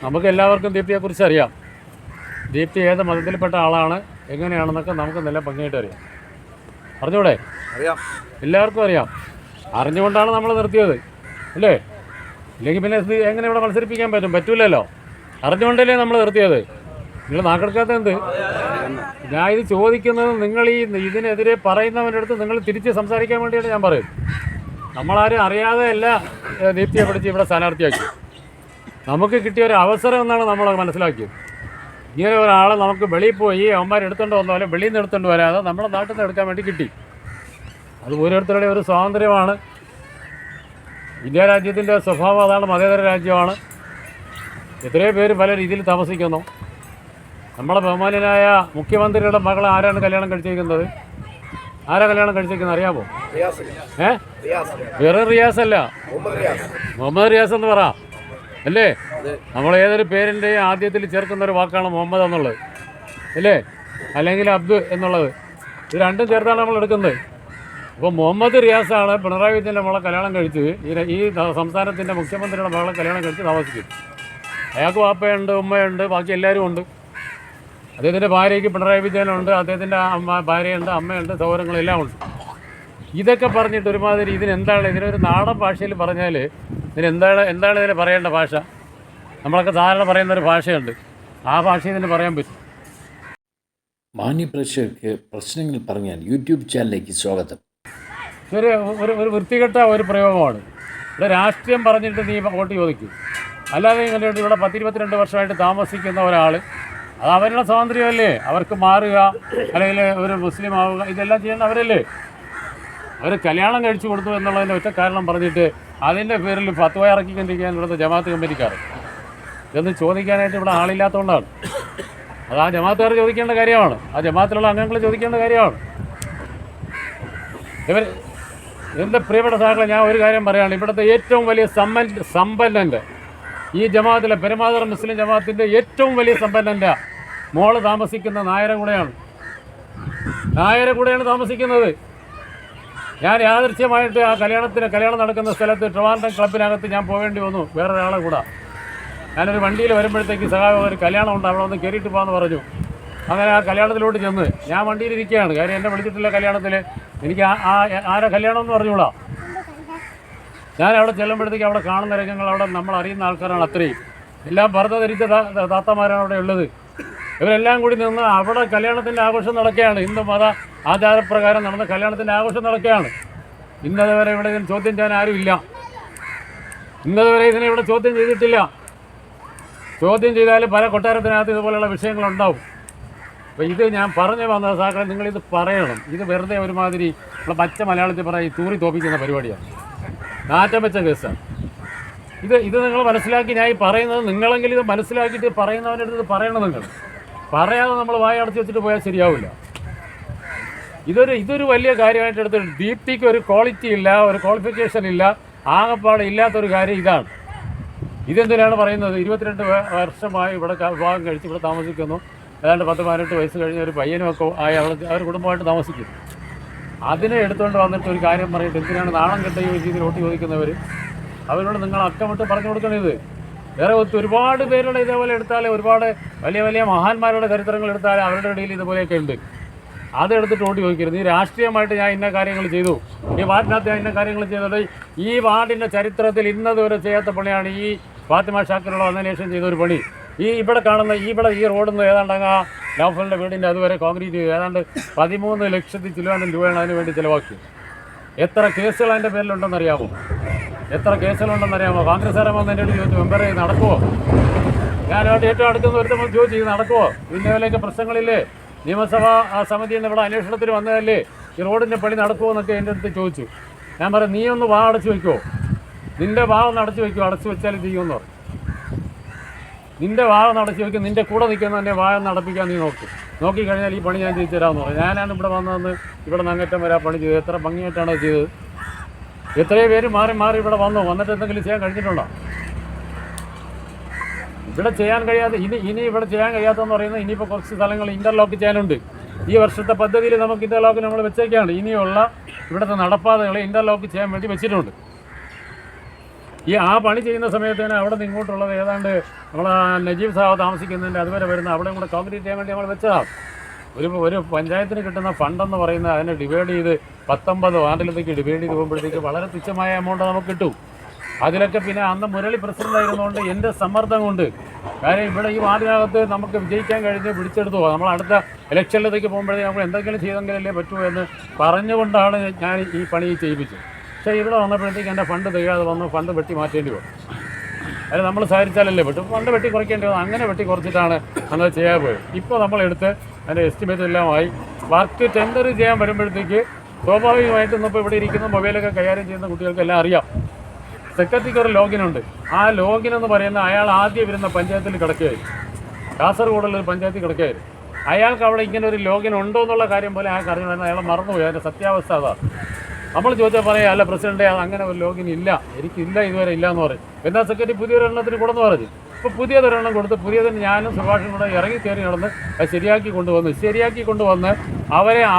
നമുക്ക് എല്ലാവർക്കും ദീപ്തിയെക്കുറിച്ച് അറിയാം. ദീപ്തി ഏത് മതത്തിൽപ്പെട്ട ആളാണ്, എങ്ങനെയാണെന്നൊക്കെ നമുക്ക് നല്ല ഭംഗിയായിട്ട് അറിയാം. അറിഞ്ഞൂടെ? അറിയാം, എല്ലാവർക്കും അറിയാം. അറിഞ്ഞുകൊണ്ടാണ് നമ്മൾ നിർത്തിയത്, അല്ലേ? ഇല്ലെങ്കിൽ പിന്നെ എങ്ങനെ ഇവിടെ മത്സരിപ്പിക്കാൻ പറ്റൂലല്ലോ. അറിഞ്ഞുകൊണ്ടല്ലേ നമ്മൾ നിർത്തിയത്. നിങ്ങൾ നാക്കെടുക്കാത്ത എന്ത്? ഞാൻ ഇത് ചോദിക്കുന്നത് നിങ്ങൾ ഇതിനെതിരെ പറയുന്നവൻ്റെ അടുത്ത് നിങ്ങൾ തിരിച്ച് സംസാരിക്കാൻ വേണ്ടിയാണ് ഞാൻ പറയുന്നത്. നമ്മളാരും അറിയാതെ അല്ല ദീപ്തിയെ പിടിച്ച് ഇവിടെ സ്ഥാനാർത്ഥിയാക്കി. നമുക്ക് കിട്ടിയ ഒരു അവസരം എന്നാണ് നമ്മൾ മനസ്സിലാക്കിയത്. ഇങ്ങനെ ഒരാളെ നമുക്ക് വെളിയിൽ പോയി അവന്മാർ എടുത്തുകൊണ്ട് വന്നാലും വെളിയിൽ നിന്ന് എടുത്തുകൊണ്ട് വരാതെ നമ്മുടെ നാട്ടിൽ നിന്ന് എടുക്കാൻ വേണ്ടി കിട്ടി. അത് ഓരോരുത്തരുടെ ഒരു സ്വാതന്ത്ര്യമാണ്. ഇന്ത്യ രാജ്യത്തിൻ്റെ സ്വഭാവം അതാണ്, മതേതര രാജ്യമാണ്. എത്രയോ പേര് പല രീതിയിൽ താമസിക്കുന്നു. നമ്മളെ ബഹുമാന്യനായ മുഖ്യമന്ത്രിയുടെ മകളെ ആരാണ് കല്യാണം കഴിച്ചിരിക്കുന്നത്? ആരാ കല്യാണം കഴിച്ചിരിക്കുന്നത് അറിയാമോ? വേറെ റിയാസ് അല്ല, മുഹമ്മദ് റിയാസ് എന്ന് പറ, അല്ലേ? നമ്മൾ ഏതൊരു പേരിൻ്റെയും ആദ്യത്തിൽ ചേർക്കുന്ന ഒരു വാക്കാണ് മുഹമ്മദ് എന്നുള്ളത്, അല്ലേ? അല്ലെങ്കിൽ അബ്ദു എന്നുള്ളത്. ഇത് രണ്ടും ചേർത്താണ് നമ്മൾ എടുക്കുന്നത്. അപ്പോൾ മുഹമ്മദ് റിയാസാണ് പിണറായി വിജയൻ്റെ മകളെ കല്യാണം കഴിച്ച് ഈ സംസ്ഥാനത്തിൻ്റെ മുഖ്യമന്ത്രിയുടെ മകളെ കല്യാണം കഴിച്ച് താമസിക്കും. അയാൾക്ക് വാപ്പയുണ്ട്, ഉമ്മയുണ്ട്, ബാക്കി എല്ലാവരും ഉണ്ട്. അദ്ദേഹത്തിൻ്റെ ഭാര്യയ്ക്ക് പിണറായി വിജയനുണ്ട്, അദ്ദേഹത്തിൻ്റെ ഭാര്യയുണ്ട്, അമ്മയുണ്ട്, സഹോദരങ്ങളെല്ലാം ഉണ്ട്. ഇതൊക്കെ പറഞ്ഞിട്ട് ഒരുമാതിരി ഇതിനൊരു നാടൻ ഭാഷയിൽ പറഞ്ഞാൽ എന്താണ് ഇതിന് പറയേണ്ട ഭാഷ? നമ്മളൊക്കെ സാധാരണ പറയുന്നൊരു ഭാഷയുണ്ട്, ആ ഭാഷ ഇതിന് പറയാൻ പറ്റും. മാന്യപ്രേക്ഷകർക്ക് പ്രശ്നങ്ങൾ പറഞ്ഞാൽ യൂട്യൂബ് ചാനലിലേക്ക് സ്വാഗതം. ഒരു വൃത്തികെട്ട ഒരു പ്രയോഗമാണ്. ഇവിടെ രാഷ്ട്രീയം പറഞ്ഞിട്ട് നീ വോട്ട് ചോദിക്കും. അല്ലാതെ കണ്ടിട്ട് ഇവിടെ 10-22 വർഷമായിട്ട് താമസിക്കുന്ന ഒരാൾ, അത് അവരുടെ സ്വാതന്ത്ര്യമല്ലേ. അവർക്ക് മാറുക അല്ലെങ്കിൽ ഒരു മുസ്ലിം ആവുക, ഇതെല്ലാം ചെയ്യേണ്ട അവരല്ലേ. അവർ കല്യാണം കഴിച്ചു കൊടുത്തു എന്നുള്ളതിൻ്റെ ഒറ്റ കാരണം പറഞ്ഞിട്ട് അതിൻ്റെ പേരിൽ ഫത്വ ഇറക്കിക്കൊണ്ടിരിക്കാൻ ഇവിടുത്തെ ജമാഅത്ത് കമ്മിറ്റിക്കാർ. ഇതൊന്നും ചോദിക്കാനായിട്ട് ഇവിടെ ആളില്ലാത്തതുകൊണ്ടാണ്. അത് ആ ജമാഅത്തുകാർ ചോദിക്കേണ്ട കാര്യമാണ്, ആ ജമാഅത്തിലുള്ള അംഗങ്ങൾ ചോദിക്കേണ്ട കാര്യമാണ്. എൻ്റെ പ്രിയപ്പെട്ട സഹകളെ, ഞാൻ ഒരു കാര്യം പറയുകയാണ്. ഇവിടുത്തെ ഏറ്റവും വലിയ സമ്പന്നൻ്റെ, ഈ ജമാഅത്തിലെ പെരുമാതുറ മുസ്ലിം ജമാഅത്തിൻ്റെ ഏറ്റവും വലിയ സമ്പന്നൻ്റെ മോള് താമസിക്കുന്ന നായരകുടയാണ് താമസിക്കുന്നത്. ഞാൻ യാദൃശ്യമായിട്ട് ആ കല്യാണം നടക്കുന്ന സ്ഥലത്ത് ട്രിവാൻഡ്രം ക്ലബിനകത്ത് ഞാൻ പോകേണ്ടി വന്നു വേറൊരാളെ കൂടെ. ഞാനൊരു വണ്ടിയിൽ വരുമ്പോഴത്തേക്ക് സഹായം ഒരു കല്യാണം ഉണ്ട്, അവിടെ ഒന്ന് കയറിയിട്ട് പോകാമെന്ന് പറഞ്ഞു. അങ്ങനെ ആ കല്യാണത്തിലോട്ട് ചെന്ന് ഞാൻ വണ്ടിയിലിരിക്കുകയാണ്. കാര്യം എന്നെ വിളിച്ചിട്ടില്ല കല്യാണത്തിൽ. എനിക്ക് ആരെ കല്യാണം എന്ന് പറഞ്ഞുകൂടാ. ഞാൻ അവിടെ ചെല്ലുമ്പോഴത്തേക്ക് അവിടെ കാണുന്ന രംഗങ്ങൾ അവിടെ നമ്മൾ അറിയുന്ന ആൾക്കാരാണ്. അത്രയും എല്ലാം ഭർത്ത ധരിച്ച താത്തമാരാണ് അവിടെ ഉള്ളത്. ഇവരെല്ലാം കൂടി നിന്ന് അവിടെ കല്യാണത്തിൻ്റെ ആഘോഷം നടക്കുകയാണ്. ഹിന്ദു മത ആചാരപ്രകാരം നടന്ന കല്യാണത്തിൻ്റെ ആഘോഷം നടക്കുകയാണ്. ഇന്നതുവരെ ഇവിടെ ഇതിന് ചോദ്യം ചെയ്യാൻ ആരുമില്ല. ഇന്നതുവരെ ഇതിനെ ഇവിടെ ചോദ്യം ചെയ്തിട്ടില്ല. ചോദ്യം ചെയ്താലും പല കൊട്ടാരത്തിനകത്ത് ഇതുപോലെയുള്ള വിഷയങ്ങളുണ്ടാവും. അപ്പോൾ ഇത് ഞാൻ പറഞ്ഞു വന്ന സാക്കളെ, നിങ്ങളിത് പറയണം. ഇത് വെറുതെ ഒരുമാതിരി നമ്മളെ പച്ച മലയാളത്തിൽ പറയും തൂറി തോപ്പിക്കുന്ന പരിപാടിയാണ്, നാറ്റം വെച്ച കേസാണ്. ഇത് നിങ്ങൾ മനസ്സിലാക്കി. ഞാൻ ഈ പറയുന്നത് നിങ്ങളെങ്കിലും ഇത് മനസ്സിലാക്കിയിട്ട് പറയുന്നവൻ്റെ അടുത്ത് പറയണം. നിങ്ങൾ പറയാതെ നമ്മൾ വായ അടച്ചു വെച്ചിട്ട് പോയാൽ ശരിയാവില്ല. ഇതൊരു വലിയ കാര്യമായിട്ട് എടുത്തിട്ട് ദീപ്തിക്ക് ഒരു ക്വാളിറ്റി ഇല്ല, ഒരു ക്വാളിഫിക്കേഷൻ ഇല്ല, ആകപ്പാടെ ഇല്ലാത്തൊരു കാര്യം ഇതാണ്. ഇതെന്തിനാണ് പറയുന്നത്? 22 വർഷമായി ഇവിടെ വിവാഹം കഴിച്ച് ഇവിടെ താമസിക്കുന്നു. ഏതാണ്ട് 10-18 വയസ്സ് കഴിഞ്ഞ ഒരു പയ്യനുമൊക്കെ ആയി അവർ കുടുംബമായിട്ട് താമസിക്കുന്നു. അതിനെ എടുത്തുകൊണ്ട് വന്നിട്ട് ഒരു കാര്യം പറഞ്ഞിട്ട് എന്തിനാണ് നാണം കെട്ട ഈ രീതിയിൽ വോട്ട് ചോദിക്കുന്നവർ? അവരോട് നിങ്ങൾ അക്കമിട്ട് പറഞ്ഞു കൊടുക്കണത്. വേറെ ഒരുപാട് പേരുടെ ഇതേപോലെ എടുത്താൽ, ഒരുപാട് വലിയ വലിയ മഹാന്മാരുടെ ചരിത്രങ്ങൾ എടുത്താൽ അവരുടെ ഇടയിൽ ഇതുപോലെയൊക്കെ ഉണ്ട്. അതെടുത്തിട്ട് വോട്ട് ചോദിക്കരുത്. ഈ രാഷ്ട്രീയമായിട്ട് ഞാൻ ഇന്ന കാര്യങ്ങൾ ചെയ്തു, ഈ വാർഡിനകത്ത് ഞാൻ ഇന്ന കാര്യങ്ങൾ ചെയ്തത്, ഈ വാർഡിൻ്റെ ചരിത്രത്തിൽ ഇന്നതുവരെ ചെയ്യാത്ത പണിയാണ് ഈ ഫാത്തിമ ഷാക്കിറുള്ള വന്നതിന് ശേഷം ചെയ്തൊരു പണി. ഇവിടെ കാണുന്ന ഈ റോഡിൽ നിന്ന് ഏതാണ്ട് അങ്ങ് നൗഫലിൻ്റെ വീടിൻ്റെ അതുവരെ കോൺക്രീറ്റ് ചെയ്തു. ഏതാണ്ട് 13 ലക്ഷത്തി ചിലവാനും രൂപയാണ് അതിന് വേണ്ടി ചിലവാക്കി. എത്ര കേസുകൾ അതിൻ്റെ പേരിലുണ്ടെന്നറിയാമോ? കോൺഗ്രസ്സുകാരൻ വന്ന് എൻ്റെ അടുത്ത് ചോദിച്ചു, മെമ്പറെ നടക്കുമോ? ഞാനോട്ട് ഏറ്റവും അടുക്കുന്ന ഒരുത്തം ചോദിച്ചു, ഇത് നടക്കുമോ? ഇതിൻ്റെ വിലയൊക്കെ പ്രശ്നങ്ങളില്ലേ? നിയമസഭാ സമിതിയിൽ നിന്ന് ഇവിടെ അന്വേഷണത്തിന് വന്നതല്ലേ, ഈ റോഡിൻ്റെ പണി നടക്കുമോ എന്നൊക്കെ എൻ്റെ അടുത്ത് ചോദിച്ചു. ഞാൻ പറയാം, നീ ഒന്ന് വാ അടച്ചു വയ്ക്കുമോ? നിൻ്റെ വാവൊന്ന് അടച്ചു വയ്ക്കുമോ? അടച്ചു വെച്ചാലും ചെയ്യുമെന്ന് പറഞ്ഞു. നിൻ്റെ വാവൊന്ന് അടച്ചു വയ്ക്കും, നിൻ്റെ കൂടെ നിൽക്കുന്നതിൻ്റെ വായൊന്ന് അടപ്പിക്കാൻ നീ നോക്കിക്കഴിഞ്ഞാൽ ഈ പണി ഞാൻ ചെയ്തു തരാമെന്ന് പറഞ്ഞു. ഞാനാണ് ഇവിടെ വന്നതെന്ന് ഇവിടെ നങ്ങറ്റം വരെ പണി ചെയ്തത്. എത്ര ഭംഗിയായിട്ടാണ് ചെയ്തത്. എത്രയോ പേര് മാറി ഇവിടെ വന്നിട്ട് എന്തെങ്കിലും ചെയ്യാൻ കഴിഞ്ഞിട്ടുണ്ടോ? ഇവിടെ ചെയ്യാൻ കഴിയാതെ ഇനി ഇവിടെ ചെയ്യാൻ കഴിയാത്തതെന്ന് പറയുന്നത്, ഇനിയിപ്പോൾ കുറച്ച് സ്ഥലങ്ങൾ ഇൻ്റർലോക്ക് ചെയ്യാനുണ്ട്. ഈ വർഷത്തെ പദ്ധതിയിൽ നമുക്ക് ഇൻ്റർലോക്ക് നമ്മൾ വെച്ചേക്കാണ്. ഇനിയുള്ള ഇവിടുത്തെ നടപ്പാതകളെ ഇൻ്റർലോക്ക് ചെയ്യാൻ വേണ്ടി വെച്ചിട്ടുണ്ട്. ആ പണി ചെയ്യുന്ന സമയത്ത് തന്നെ അവിടെ നിന്ന് ഇങ്ങോട്ടുള്ളത് ഏതാണ്ട് നമ്മൾ നജീബ് സാഹ് താമസിക്കുന്നതിൻ്റെ അതുവരെ വരുന്ന അവിടെ കൂടെ കോൺക്രീറ്റ് ചെയ്യാൻ വേണ്ടി നമ്മൾ വെച്ചതാണ്. ഒരു പഞ്ചായത്തിന് കിട്ടുന്ന ഫണ്ടെന്ന് പറയുന്നത് അതിനെ ഡിവൈഡ് ചെയ്ത് 19 വാർഡിലത്തേക്ക് ഡിവൈഡ് ചെയ്ത് പോകുമ്പോഴത്തേക്ക് വളരെ തുച്ഛമായ എമൗണ്ട് നമുക്ക് കിട്ടും. അതിലൊക്കെ പിന്നെ അന്ന് മുരളി പ്രസിഡന്റ് ആയിരുന്നുകൊണ്ട് എൻ്റെ സമ്മർദ്ദം കൊണ്ട്, കാര്യം ഇവിടെ ഈ വാർഡിനകത്ത് നമുക്ക് വിജയിക്കാൻ കഴിഞ്ഞ് പിടിച്ചെടുത്തു പോകാം, നമ്മൾ അടുത്ത ഇലക്ഷനിലേക്ക് പോകുമ്പോഴത്തേക്ക് നമുക്ക് എന്തെങ്കിലും ചെയ്തെങ്കിലല്ലേ പറ്റൂ എന്ന് പറഞ്ഞുകൊണ്ടാണ് ഞാൻ ഈ പണി ചെയ്യിപ്പിച്ചത്. പക്ഷേ ഇവിടെ വന്നപ്പോഴത്തേക്ക് എൻ്റെ ഫണ്ട് തികയാതെ വന്ന് ഫണ്ട് വെട്ടി മാറ്റേണ്ടി വന്നു. അത് നമ്മൾ സഹരിച്ചാലല്ലേ പറ്റും, ഫണ്ട് വെട്ടി കുറയ്ക്കേണ്ടി വന്നു. അങ്ങനെ വെട്ടി കുറച്ചിട്ടാണ് അന്ന് ചെയ്യാൻ പോയത്. ഇപ്പോൾ നമ്മളെടുത്ത് അതിൻ്റെ എസ്റ്റിമേറ്റ് എല്ലാമായി വർക്ക് ടെൻഡർ ചെയ്യാൻ വരുമ്പോഴത്തേക്ക് സ്വാഭാവികമായിട്ടും ഇന്നിപ്പോൾ ഇവിടെ ഇരിക്കുന്ന മൊബൈലൊക്കെ കൈകാര്യം ചെയ്യുന്ന കുട്ടികൾക്കെല്ലാം അറിയാം, സെക്രട്ടറിക്ക് ഒരു ലോഗിനുണ്ട്. ആ ലോഗിൻ എന്ന് പറയുന്ന അയാൾ ആദ്യം വരുന്ന പഞ്ചായത്തിൽ കിടക്കുകയായിരുന്നു, കാസർഗോഡുള്ളൊരു പഞ്ചായത്തിൽ കിടക്കുകയായിരുന്നു. അയാൾക്ക് അവിടെ ഇങ്ങനെ ഒരു ലോഗിൻ ഉണ്ടോ എന്നുള്ള കാര്യം പോലെ അയാൾക്ക് അറിയണമെന്ന് അയാൾ മറന്നുപോയി. അതിൻ്റെ സത്യാവസ്ഥ അതാണ്. നമ്മൾ ചോദിച്ചാൽ പറയാം, അല്ല പ്രസിഡൻ്റെ അങ്ങനെ ഒരു ലോഗിൻ ഇല്ല, എനിക്കില്ല, ഇതുവരെ ഇല്ല എന്ന് പറയും. എന്നാൽ സെക്രട്ടറി പുതിയൊരെണ്ണത്തിന് കൊടുന്ന് പറഞ്ഞു. ഇപ്പോൾ പുതിയതൊരെണ്ണം കൊടുത്ത് പുതിയതിന് ഞാനും സുഭാഷും കൂടെ ഇറങ്ങി കയറി നടന്ന് അത് ശരിയാക്കി കൊണ്ടുവന്ന്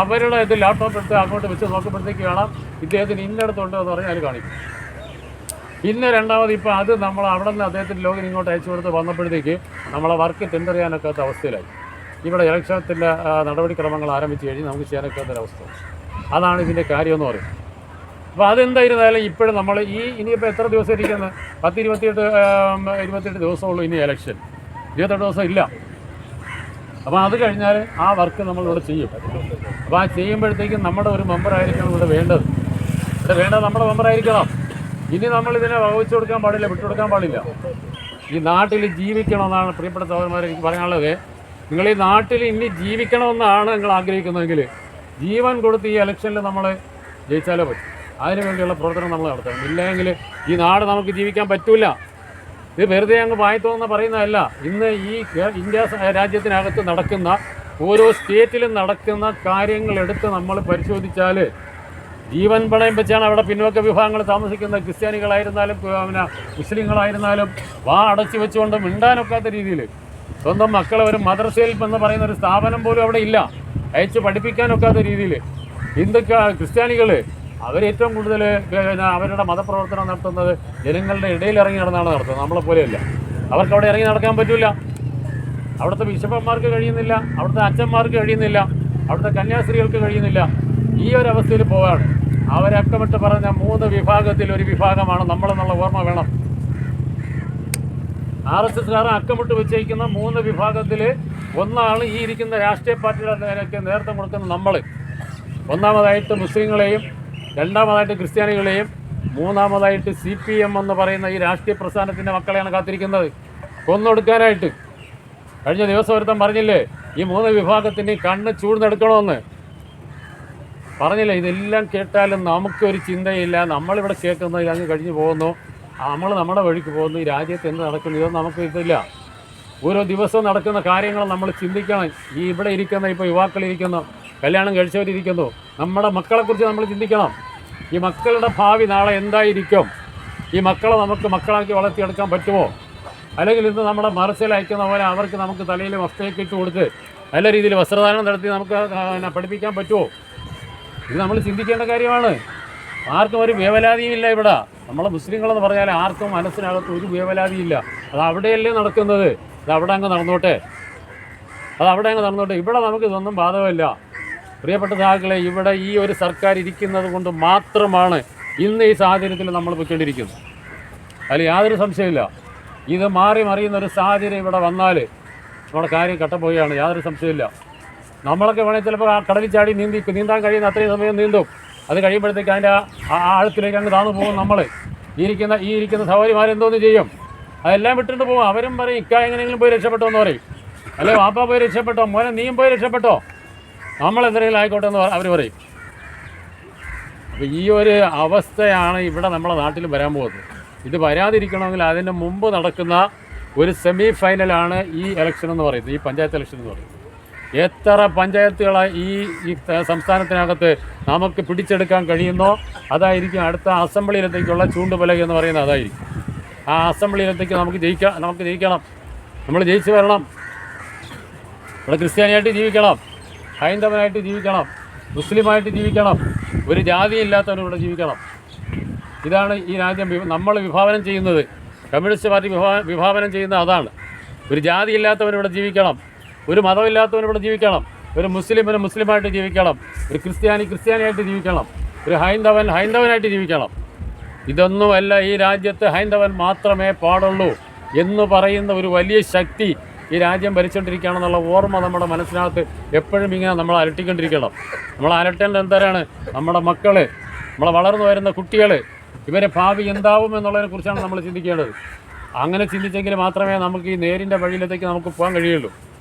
അവരുടെ ഇത് ലാപ്ടോപ്പ് എടുത്ത് അങ്ങോട്ട് വെച്ച് നോക്കുമ്പോഴത്തേക്ക് കാണാം ഇദ്ദേഹത്തിന് ഇന്നടത്തുണ്ട് എന്ന് പറഞ്ഞാൽ അതിൽ കാണിക്കും. പിന്നെ രണ്ടാമത് ഇപ്പോൾ അത് നമ്മൾ അവിടെ നിന്ന് അദ്ദേഹത്തിൻ്റെ ലോഗിൻ ഇങ്ങോട്ട് അയച്ചു കൊടുത്ത് വന്നപ്പോഴത്തേക്ക് നമ്മളെ വർക്ക് ടെൻഡർ ചെയ്യാനൊക്കാത്ത അവസ്ഥയിലായി. ഇവിടെ ഇലക്ഷനത്തിൻ്റെ നടപടിക്രമങ്ങൾ ആരംഭിച്ച് കഴിഞ്ഞ് നമുക്ക് ചെയ്യാനൊക്കാത്തൊരവസ്ഥ. അതാണ് ഇതിൻ്റെ കാര്യമെന്ന് പറയുന്നത്. അപ്പോൾ അതെന്തായിരുന്നാലും ഇപ്പോഴും നമ്മൾ ഇനിയിപ്പോൾ എത്ര ദിവസം ഇരിക്കുന്നത്, 28 ദിവസമുള്ളൂ ഇനി ഇലക്ഷൻ, 28 ദിവസം ഇല്ല. അപ്പോൾ അത് കഴിഞ്ഞാൽ ആ വർക്ക് നമ്മളിവിടെ ചെയ്യും. അപ്പോൾ ആ ചെയ്യുമ്പോഴത്തേക്കും നമ്മുടെ ഒരു മെമ്പറായിരിക്കണം ഇവിടെ വേണ്ടത് നമ്മുടെ മെമ്പറായിരിക്കണം. ഇനി നമ്മളിതിനെ വകവെച്ച് കൊടുക്കാൻ പാടില്ല, വിട്ടുകൊടുക്കാൻ പാടില്ല. ഈ നാട്ടിൽ ജീവിക്കണമെന്നാണ് പ്രിയപ്പെട്ട സഹോദരന്മാരെ എനിക്ക് പറയാനുള്ളത്. നിങ്ങൾ ഈ നാട്ടിൽ ഇനി ജീവിക്കണമെന്നാണ് നിങ്ങൾ ആഗ്രഹിക്കുന്നതെങ്കിൽ ജീവൻ കൊടുത്ത് ഈ ഇലക്ഷനിൽ നമ്മൾ ജയിച്ചാലേ പറ്റും. അതിനുവേണ്ടിയുള്ള പ്രവർത്തനം നമ്മൾ നടത്തണം. ഇല്ലെങ്കിൽ ഈ നാട് നമുക്ക് ജീവിക്കാൻ പറ്റില്ല. ഇത് വെറുതെ അങ്ങ് വായത്തോന്ന് പറയുന്നതല്ല. ഇന്ന് ഈ ഇന്ത്യ രാജ്യത്തിനകത്ത് നടക്കുന്ന ഓരോ സ്റ്റേറ്റിലും നടക്കുന്ന കാര്യങ്ങളെടുത്ത് നമ്മൾ പരിശോധിച്ചാൽ ജീവൻ പണയം വെച്ചാണ് അവിടെ പിന്നോക്ക വിഭാഗങ്ങൾ താമസിക്കുന്ന ക്രിസ്ത്യാനികളായിരുന്നാലും പിന്നെ മുസ്ലിങ്ങളായിരുന്നാലും അടച്ചു വെച്ചുകൊണ്ട് മിണ്ടാനൊക്കാത്ത രീതിയിൽ സ്വന്തം മക്കളെ ഒരു മദ്രസയിൽ എന്ന് പറയുന്ന ഒരു സ്ഥാപനം പോലും അവിടെ ഇല്ല, അയച്ച് പഠിപ്പിക്കാനൊക്കാത്ത രീതിയിൽ ക്രിസ്ത്യാനികൾ അവരേറ്റവും കൂടുതൽ അവരുടെ മതപ്രവർത്തനം നടത്തുന്നത് ജനങ്ങളുടെ ഇടയിൽ ഇറങ്ങി നടന്നാണ് നടത്തുന്നത്. നമ്മളെപ്പോലെയല്ല. അവർക്ക് അവിടെ ഇറങ്ങി നടക്കാൻ പറ്റില്ല. അവിടുത്തെ ബിഷപ്പന്മാർക്ക് കഴിയുന്നില്ല, അവിടുത്തെ അച്ഛന്മാർക്ക് കഴിയുന്നില്ല, അവിടുത്തെ കന്യാസ്ത്രീകൾക്ക് കഴിയുന്നില്ല. ഈ ഒരു അവസ്ഥയിൽ പോവാണ്. അവരക്കമിട്ട് പറഞ്ഞ 3 വിഭാഗത്തിൽ ഒരു വിഭാഗമാണ് നമ്മളെന്നുള്ള ഓർമ്മ വേണം. RSSകാരൻ അക്കമിട്ട് വെച്ചേക്കുന്ന 3 വിഭാഗത്തിൽ ഒന്നാണ് ഈ ഇരിക്കുന്ന രാഷ്ട്രീയ പാർട്ടിയുടെ നേതൃത്വം കൊടുക്കുന്ന നമ്മൾ. ഒന്നാമതായിട്ട് മുസ്ലിങ്ങളെയും, രണ്ടാമതായിട്ട് ക്രിസ്ത്യാനികളെയും, മൂന്നാമതായിട്ട് CPM എന്ന് പറയുന്ന ഈ രാഷ്ട്രീയ പ്രസ്ഥാനത്തിൻ്റെ മക്കളെയാണ് കാത്തിരിക്കുന്നത് കൊന്നൊടുക്കാനായിട്ട്. കഴിഞ്ഞ ദിവസം ഒരുത്തം പറഞ്ഞില്ലേ, ഈ 3 വിഭാഗത്തിന് കണ്ണ് ചൂഴ്ന്നെടുക്കണമെന്ന് പറഞ്ഞില്ലേ. ഇതെല്ലാം കേട്ടാലും നമുക്കൊരു ചിന്തയില്ല. നമ്മളിവിടെ കേൾക്കുന്നത് അങ്ങ് കഴിഞ്ഞു പോകുന്നു, നമ്മൾ നമ്മുടെ വഴിക്ക് പോകുന്നു. ഈ രാജ്യത്ത് എന്ത് നടക്കുന്നു ഇതൊന്നും നമുക്ക് ഇതില്ല. ഓരോ ദിവസവും നടക്കുന്ന കാര്യങ്ങൾ നമ്മൾ ചിന്തിക്കണം. ഈ ഇവിടെ ഇരിക്കുന്ന ഇപ്പോൾ യുവാക്കളിരിക്കുന്നു, കല്യാണം കഴിച്ചവരിയ്ക്കുന്നു, നമ്മുടെ മക്കളെക്കുറിച്ച് നമ്മൾ ചിന്തിക്കണം. ഈ മക്കളുടെ ഭാവി നാളെ എന്തായിരിക്കും? ഈ മക്കളെ നമുക്ക് മക്കളാക്കി വളർത്തിയെടുക്കാൻ പറ്റുമോ? അല്ലെങ്കിൽ ഇന്ന് നമ്മുടെ മറച്ചിൽ അയക്കുന്ന പോലെ അവർക്ക് നമുക്ക് തലയിൽ വസ്ത്രയൊക്കെ ഇട്ട് കൊടുത്ത് നല്ല രീതിയിൽ വസ്ത്രദാനം നടത്തി നമുക്ക് പഠിപ്പിക്കാൻ പറ്റുമോ? ഇത് നമ്മൾ ചിന്തിക്കേണ്ട കാര്യമാണ്. ആർക്കും ഒരു വേവലാതിയുമില്ല ഇവിടെ. നമ്മളെ മുസ്ലിങ്ങളെന്ന് പറഞ്ഞാൽ ആർക്കും മനസ്സിനകത്ത് ഒരു വേവലാതിയില്ല. അത് അവിടെയല്ലേ നടക്കുന്നത്, അത് അവിടെ അങ്ങ് നടന്നോട്ടെ. ഇവിടെ നമുക്ക് ഇതൊന്നും ബാധകമില്ല. പ്രിയപ്പെട്ട സഹാക്കളെ, ഇവിടെ ഈ ഒരു സർക്കാർ ഇരിക്കുന്നത് കൊണ്ട് മാത്രമാണ് ഇന്ന് ഈ സാഹചര്യത്തിൽ നമ്മൾ പൊയ്ക്കൊണ്ടിരിക്കുന്നത്. അതിൽ യാതൊരു സംശയമില്ല. ഇത് മാറി മറിയുന്നൊരു സാഹചര്യം ഇവിടെ വന്നാൽ നമ്മുടെ കാര്യം കട്ടപ്പോവുകയാണ്, യാതൊരു സംശയമില്ല. നമ്മളൊക്കെ വേണമെങ്കിൽ ചിലപ്പോൾ കടലിൽ ചാടി നീന്താൻ കഴിയുന്ന അത്രയും സമയം നീന്തും. അത് കഴിയുമ്പോഴത്തേക്ക് അതിൻ്റെ ആഴത്തിലേക്ക് അങ്ങ് താന്നു പോകും. നമ്മൾ ഈ ഇരിക്കുന്ന സഹോദരിമാരെന്തോന്ന് ചെയ്യും? അതെല്ലാം വിട്ടിട്ട് പോകും. അവരും പറയും, ഇക്ക എങ്ങനെയെങ്കിലും പോയി രക്ഷപ്പെട്ടോ എന്ന് പറയും, അല്ലെ വാപ്പ പോയി രക്ഷപ്പെട്ടോ, മോനെ നീയും പോയി രക്ഷപ്പെട്ടോ, നമ്മളെന്തെങ്കിലും ആയിക്കോട്ടെ എന്ന് അവർ പറയും. അപ്പോൾ ഈ ഒരു അവസ്ഥയാണ് ഇവിടെ നമ്മുടെ നാട്ടിൽ വരാൻ പോകുന്നത്. ഇത് വരാതിരിക്കണമെങ്കിൽ അതിന് മുമ്പ് നടക്കുന്ന ഒരു സെമി ഫൈനലാണ് ഈ ഇലക്ഷൻ എന്ന് പറയുന്നത്, ഈ പഞ്ചായത്ത് ഇലക്ഷൻ എന്ന് പറയുന്നത്. എത്ര പഞ്ചായത്തുകളെ ഈ സംസ്ഥാനത്തിനകത്ത് നമുക്ക് പിടിച്ചെടുക്കാൻ കഴിയുന്നോ അതായിരിക്കും അടുത്ത അസംബ്ലിയിലത്തേക്കുള്ള ചൂണ്ടുപലക എന്ന് പറയുന്നത്. അതായിരിക്കും ആ അസംബ്ലിയിലത്തേക്ക് നമുക്ക് ജയിക്കണം. നമ്മൾ ജയിച്ചു വരണം. ഇവിടെ ക്രിസ്ത്യാനിയായിട്ട് ജീവിക്കണം, ഹൈന്ദവനായിട്ട് ജീവിക്കണം, മുസ്ലിമായിട്ട് ജീവിക്കണം, ഒരു ജാതിയില്ലാത്തവരിവിടെ ജീവിക്കണം. ഇതാണ് ഈ രാജ്യം നമ്മൾ വിഭാവനം ചെയ്യുന്നത്. കമ്മ്യൂണിസ്റ്റ് പാർട്ടി വിഭാവനം ചെയ്യുന്നത് അതാണ്. ഒരു ജാതി ഇല്ലാത്തവൻ ഇവിടെ ജീവിക്കണം, ഒരു മതമില്ലാത്തവൻ ഇവിടെ ജീവിക്കണം, ഒരു മുസ്ലിമിന് മുസ്ലിമായിട്ട് ജീവിക്കണം, ഒരു ക്രിസ്ത്യാനിയായിട്ട് ജീവിക്കണം, ഒരു ഹൈന്ദവനായിട്ട് ജീവിക്കണം. ഇതൊന്നുമല്ല ഈ രാജ്യത്ത് ഹൈന്ദവൻ മാത്രമേ പാടുള്ളൂ എന്ന് പറയുന്ന ഒരു വലിയ ശക്തി ഈ രാജ്യം ഭരിച്ചുകൊണ്ടിരിക്കുകയാണെന്നുള്ള ഓർമ്മ നമ്മുടെ മനസ്സിനകത്ത് എപ്പോഴും ഇങ്ങനെ നമ്മൾ അലട്ടിക്കൊണ്ടിരിക്കണം. നമ്മൾ അലട്ടേണ്ടത് എന്താണ്? നമ്മുടെ മക്കൾ, നമ്മളെ വളർന്നു വരുന്ന കുട്ടികൾ, ഇവരെ ഭാവി എന്താവും എന്നുള്ളതിനെക്കുറിച്ചാണ് നമ്മൾ ചിന്തിക്കേണ്ടത്. അങ്ങനെ ചിന്തിച്ചെങ്കിൽ മാത്രമേ നമുക്ക് ഈ നേരിൻ്റെ വഴിയിലേക്ക് നമുക്ക് പോകാൻ കഴിയുള്ളൂ.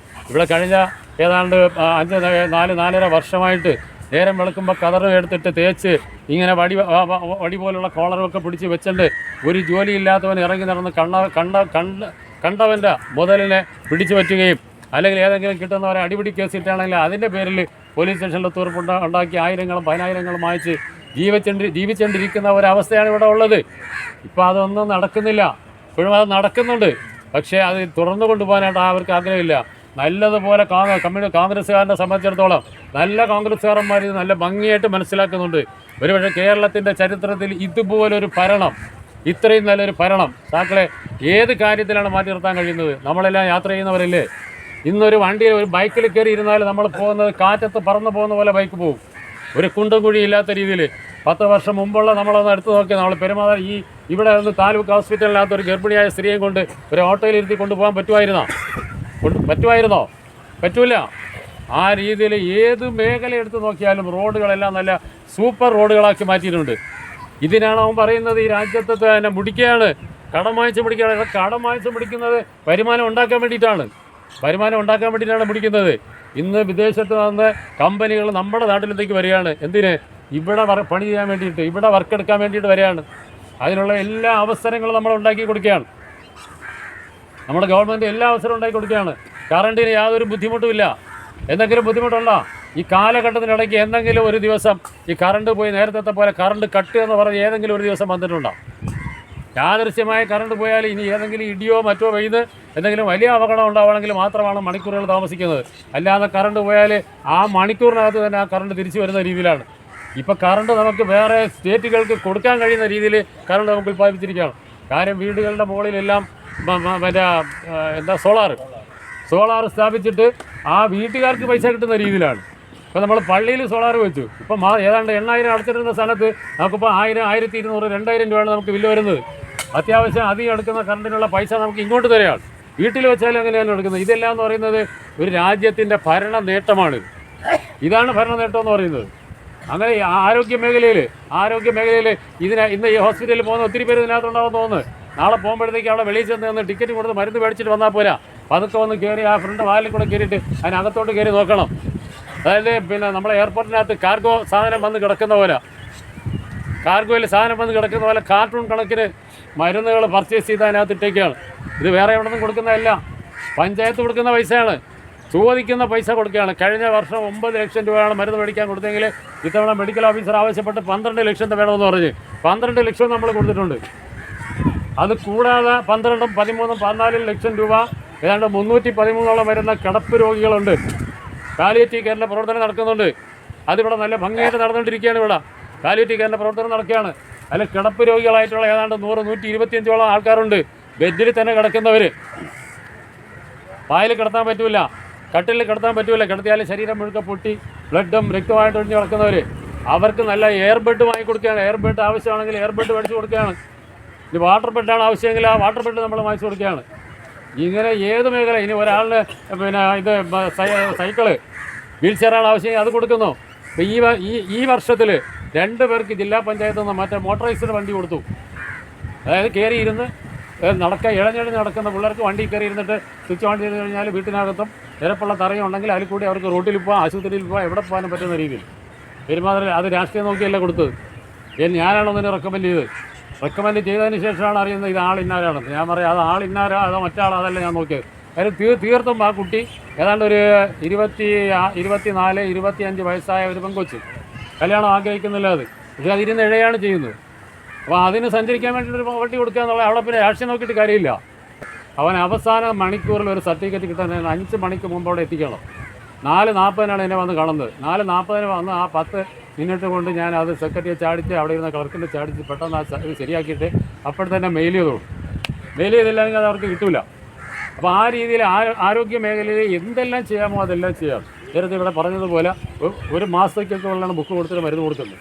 ഇവിടെ കഴിഞ്ഞ ഏതാണ്ട് 4.5 വർഷമായിട്ട് നേരം വെളുക്കുമ്പോൾ കതറും എടുത്തിട്ട് തേച്ച് ഇങ്ങനെ വടി പോലുള്ള കോളറൊക്കെ പിടിച്ച് വെച്ചിട്ട് ഒരു ജോലിയില്ലാത്തവൻ ഇറങ്ങി നടന്ന് കണ്ടവൻ്റെ മുതലിനെ പിടിച്ചു പറ്റുകയും അല്ലെങ്കിൽ ഏതെങ്കിലും കിട്ടുന്നവരെ അടിപിടി കേസിട്ടാണെങ്കിൽ അതിൻ്റെ പേരിൽ പോലീസ് സ്റ്റേഷനിൽ ഉണ്ടാക്കി 1000ങ്ങളും 10,000ങ്ങളും വായിച്ച് ജീവിച്ചുകൊണ്ടിരിക്കുന്ന ഒരവസ്ഥയാണ് ഇവിടെ ഉള്ളത്. ഇപ്പോൾ അതൊന്നും നടക്കുന്നില്ല. ഇപ്പോഴും അത് നടക്കുന്നുണ്ട്. പക്ഷേ അത് തുടർന്നു കൊണ്ടുപോകാനായിട്ട് അവർക്ക് ആഗ്രഹമില്ല. നല്ലതുപോലെ കോൺഗ്രസ്സുകാരനെ സംബന്ധിച്ചിടത്തോളം നല്ല കോൺഗ്രസ്സുകാരന്മാർ ഇത് നല്ല ഭംഗിയായിട്ട് മനസ്സിലാക്കുന്നുണ്ട്. ഒരുപക്ഷെ കേരളത്തിൻ്റെ ചരിത്രത്തിൽ ഇതുപോലൊരു ഭരണം, ഇത്രയും നല്ലൊരു ഭരണം സാക്കളെ ഏത് കാര്യത്തിലാണ് മാറ്റി നിർത്താൻ കഴിയുന്നത്? നമ്മളെല്ലാം യാത്ര ചെയ്യുന്നവരല്ലേ? ഇന്നൊരു വണ്ടിയിൽ ഒരു ബൈക്കിൽ കയറി ഇരുന്നാൽ നമ്മൾ പോകുന്നത് കാറ്റത്ത് പറന്നു പോകുന്ന പോലെ ബൈക്ക് പോകും. ഒരു കുണ്ടും കുഴി ഇല്ലാത്ത രീതിയിൽ. 10 വർഷം മുമ്പുള്ള നമ്മളൊന്ന് എടുത്തു നോക്കിയാൽ നമ്മൾ പെരുമാറി ഇവിടെ നിന്ന് താലൂക്ക് ഹോസ്പിറ്റലിനകത്ത് ഒരു ഗർഭിണിയായ സ്ത്രീയെ കൊണ്ട് ഒരു ഓട്ടോയിൽ ഇരുത്തി കൊണ്ടുപോകാൻ പറ്റുമായിരുന്നോ? പറ്റൂല. ആ രീതിയിൽ ഏത് മേഖല എടുത്ത് നോക്കിയാലും റോഡുകളെല്ലാം നല്ല സൂപ്പർ റോഡുകളാക്കി മാറ്റിയിട്ടുണ്ട്. ഇതിനാണ് അവൻ പറയുന്നത് ഈ രാജ്യത്തെ തന്നെ മുടിക്കുകയാണ്, കടം വാങ്ങിച്ച് പിടിക്കുകയാണ്. കടം വാങ്ങിച്ച് പിടിക്കുന്നത് വരുമാനം ഉണ്ടാക്കാൻ വേണ്ടിയിട്ടാണ് പിടിക്കുന്നത്. ഇന്ന് വിദേശത്ത് നിന്ന് കമ്പനികൾ നമ്മുടെ നാട്ടിലേക്ക് വരികയാണ്. എന്തിന്? ഇവിടെ പണി ചെയ്യാൻ വേണ്ടിയിട്ട്, ഇവിടെ വർക്ക് എടുക്കാൻ വേണ്ടിയിട്ട് വരികയാണ്. അതിനുള്ള എല്ലാ അവസരങ്ങളും നമ്മൾ ഉണ്ടാക്കി കൊടുക്കുകയാണ്. നമ്മുടെ ഗവൺമെൻറ് എല്ലാ അവസരവും ഉണ്ടാക്കി കൊടുക്കുകയാണ്. കറണ്ടിന് യാതൊരു ബുദ്ധിമുട്ടുമില്ല. എന്തെങ്കിലും ബുദ്ധിമുട്ടുണ്ടോ? ഈ കാലഘട്ടത്തിനിടയ്ക്ക് എന്തെങ്കിലും ഒരു ദിവസം ഈ കറണ്ട് പോയി നേരത്തെ പോലെ കറണ്ട് കട്ട് എന്ന് പറഞ്ഞ് ഏതെങ്കിലും ഒരു ദിവസം വന്നിട്ടുണ്ടോ? യാദൃശ്യമായ കറണ്ട് പോയാൽ ഇനി ഏതെങ്കിലും ഇടിയോ മറ്റോ പെയ്ത് എന്തെങ്കിലും വലിയ അപകടം ഉണ്ടാവുകയാണെങ്കിൽ മാത്രമാണ് മണിക്കൂറുകൾ താമസിക്കുന്നത്. അല്ലാതെ കറണ്ട് പോയാൽ ആ മണിക്കൂറിനകത്ത് തന്നെ ആ കറണ്ട് തിരിച്ചു വരുന്ന രീതിയിലാണ്. ഇപ്പോൾ കറണ്ട് നമുക്ക് വേറെ സ്റ്റേറ്റുകൾക്ക് കൊടുക്കാൻ കഴിയുന്ന രീതിയിൽ കറണ്ട് നമുക്ക് ഉൽപ്പാദിപ്പിച്ചിരിക്കുകയാണ്. കാര്യം വീടുകളുടെ മുകളിലെല്ലാം സോളാർ സ്ഥാപിച്ചിട്ട് ആ വീട്ടുകാർക്ക് പൈസ കിട്ടുന്ന രീതിയിലാണ്. ഇപ്പോൾ നമ്മൾ പള്ളിയിൽ സോളാർ വെച്ചു. ഇപ്പം ഏതാണ്ട് 8,000 അടച്ചിട്ടുന്ന സ്ഥലത്ത് നമുക്കിപ്പോൾ 1000, 1200, 2000 രൂപയാണ് നമുക്ക് ബില്ല് വരുന്നത്. അത്യാവശ്യം അധികം എടുക്കുന്ന കറണ്ടിനുള്ള പൈസ നമുക്ക് ഇങ്ങോട്ട് തരികയാണ്. വീട്ടിൽ വെച്ചാലും അങ്ങനെയാണ് എടുക്കുന്നത്. ഇതെല്ലാം എന്ന് പറയുന്നത് ഒരു രാജ്യത്തിൻ്റെ ഭരണ നേട്ടമാണ്. ഇതാണ് ഭരണ നേട്ടം എന്ന് പറയുന്നത്. അങ്ങനെ ആരോഗ്യ മേഖലയിൽ ഇന്ന് ഈ ഹോസ്പിറ്റലിൽ പോകുന്ന ഒത്തിരി പേര് ഇതിനകത്തുണ്ടാവും തോന്നുന്നു. നാളെ പോകുമ്പോഴത്തേക്ക് അവിടെ വെളിയിൽ ചെന്ന് ടിക്കറ്റ് കൊടുത്ത് മരുന്ന് മേടിച്ചിട്ട് വന്നാൽ പോരാ. പതുക്കെ വന്ന് കയറി ആ ഫ്രണ്ട് വാലിൽ കൂടെ കയറിയിട്ട് അതിനകത്തോട്ട് കയറി നോക്കണം. അതായത് നമ്മളെ എയർപോർട്ടിനകത്ത് കാർഗോ സാധനം വന്ന് കിടക്കുന്ന പോലെ, കാർഗോയിൽ സാധനം വന്ന് കിടക്കുന്ന പോലെ കാർട്ടൂൺ കണക്കിന് മരുന്നുകൾ പർച്ചേസ് ചെയ്ത് അതിനകത്ത് ഇട്ടേക്കാണ്. ഇത് വേറെ എവിടെ നിന്നും കൊടുക്കുന്നതല്ല, പഞ്ചായത്ത് കൊടുക്കുന്ന പൈസയാണ്, ചോദിക്കുന്ന പൈസ കൊടുക്കുകയാണ്. കഴിഞ്ഞ വർഷം 9 ലക്ഷം രൂപയാണ് മരുന്ന് മേടിക്കാൻ കൊടുത്തെങ്കിൽ ഇത്തവണ മെഡിക്കൽ ഓഫീസർ ആവശ്യപ്പെട്ട് 12 ലക്ഷം വേണമെന്ന് പറഞ്ഞ് 12 ലക്ഷം നമ്മൾ കൊടുത്തിട്ടുണ്ട്. അത് കൂടാതെ 12, 13, 14 ലക്ഷം രൂപ ഏതാണ്ട് 313 വരുന്ന കിടപ്പ് രോഗികളുണ്ട്. പാലിയേറ്റീവ് കെയറിൻ്റെ പ്രവർത്തനം നടക്കുന്നുണ്ട്. അതിവിടെ നല്ല ഭംഗിയായിട്ട് നടന്നുകൊണ്ടിരിക്കുകയാണ്. ഇവിടെ പാലിയേറ്റീവ് കെയറിൻ്റെ പ്രവർത്തനം നടക്കുകയാണ്. അതിൽ കിടപ്പ് രോഗികളായിട്ടുള്ള ഏതാണ്ട് 100-125 ആൾക്കാരുണ്ട്. ബെഡിൽ തന്നെ കിടക്കുന്നവർ. പായൽ കിടത്താൻ പറ്റില്ല, കട്ടിലിൽ കിടത്താൻ പറ്റില്ല. കിടത്തിയാൽ ശരീരം മുഴുക്ക പൊട്ടി ബ്ലഡും രക്തമായിട്ട് ഒഴിഞ്ഞ് കിടക്കുന്നവർ. അവർക്ക് നല്ല എയർ ബെഡ് വാങ്ങി കൊടുക്കുകയാണ്. എയർ ബെഡ് ആവശ്യമാണെങ്കിൽ എയർ ബെഡ് മേടിച്ച് കൊടുക്കുകയാണ്. ഇനി വാട്ടർ ബെഡാണ് ആവശ്യമെങ്കിൽ ആ വാട്ടർ ബെഡ് നമ്മൾ വാങ്ങിച്ചു കൊടുക്കുകയാണ്. ഇങ്ങനെ ഏത് മേഖല, ഇനി ഒരാളിന് സൈക്കിള് വീൽ ചെയറാണ് ആവശ്യമെങ്കിൽ അത് കൊടുക്കുന്നു. ഇപ്പോൾ ഈ വർഷത്തിൽ 2 പേർക്ക് ജില്ലാ പഞ്ചായത്തിൽ നിന്ന് മറ്റേ മോട്ടറൈസ്ഡ് വണ്ടി കൊടുത്തു. അതായത് കയറി ഇരുന്ന് ഇഴഞ്ഞിഴഞ്ഞ് നടക്കുന്ന പിള്ളേർക്ക് വണ്ടി കയറി ഇരുന്നിട്ട് സ്വിച്ച് ഓൺ ചെയ്ത് കഴിഞ്ഞാൽ വീട്ടിനകത്തും നിരപ്പുള്ള തറയുണ്ടെങ്കിൽ അതിൽ കൂടി അവർക്ക് റോട്ടിൽ പോകാം, ആശുപത്രിയിൽ പോകാം, എവിടെ പോകാനും പറ്റുന്ന രീതിയിൽ പെരുമാറി. അത് രാഷ്ട്രീയം നോക്കിയല്ല കൊടുത്തത്. ഞാനാണോ അതിനെ റെക്കമെൻഡ് ചെയ്തതിന് ശേഷമാണ് അറിയുന്നത് ഇത് ആളിന്നാരാണെന്ന്. ഞാൻ പറയാം അത് ആളിന്നാരോ അതോ മറ്റാളോ അതല്ല ഞാൻ നോക്കിയത്. അതിന് തീർത്തും ആ കുട്ടി ഏതാണ്ട് ഒരു 24, 25 വയസ്സായ ഒരു പെൺകൊച്ച് കല്യാണം ആഗ്രഹിക്കുന്നില്ല. അത് പക്ഷേ അതിരുന്ന് ഇഴയാണ് ചെയ്യുന്നത്. അപ്പോൾ അതിന് സഞ്ചരിക്കാൻ വേണ്ടിയിട്ടൊരു വണ്ടി കൊടുക്കുക എന്നുള്ളത് അവിടെ പിന്നെ രാഷ്ട്രീയം നോക്കിയിട്ട് കാര്യമില്ല. അവൻ അവസാന മണിക്കൂറിൽ ഒരു സർട്ടിഫിക്കറ്റ് കിട്ടാൻ 5 മണിക്ക് മുമ്പ് അവിടെ എത്തിക്കണം. 4:40 എന്നെ വന്ന് കാണുന്നത്. 4:40 വന്ന് ആ മുന്നിട്ട് കൊണ്ട് ഞാൻ അത് സെക്രട്ടറിയെ ചാടിച്ച് അവിടെ ഇരുന്ന ക്ലർക്കിൻ്റെ ചാടിച്ച് പെട്ടെന്ന് ഇത് ശരിയാക്കിയിട്ട് അപ്പോൾ തന്നെ മെയിൽ ചെയ്തോളൂ. മെയിൽ ചെയ്തില്ലെങ്കിൽ അത് അവർക്ക് കിട്ടില്ല. അപ്പോൾ ആ രീതിയിൽ ആരോഗ്യ മേഖലയിൽ എന്തെല്ലാം ചെയ്യാമോ അതെല്ലാം ചെയ്യാം. നേരത്തെ ഇവിടെ പറഞ്ഞതുപോലെ ഒരു മാസത്തേക്കൊക്കെ ഉള്ളതാണ് ബുക്ക് കൊടുത്തിട്ട് മരുന്ന് കൊടുക്കുന്നത്.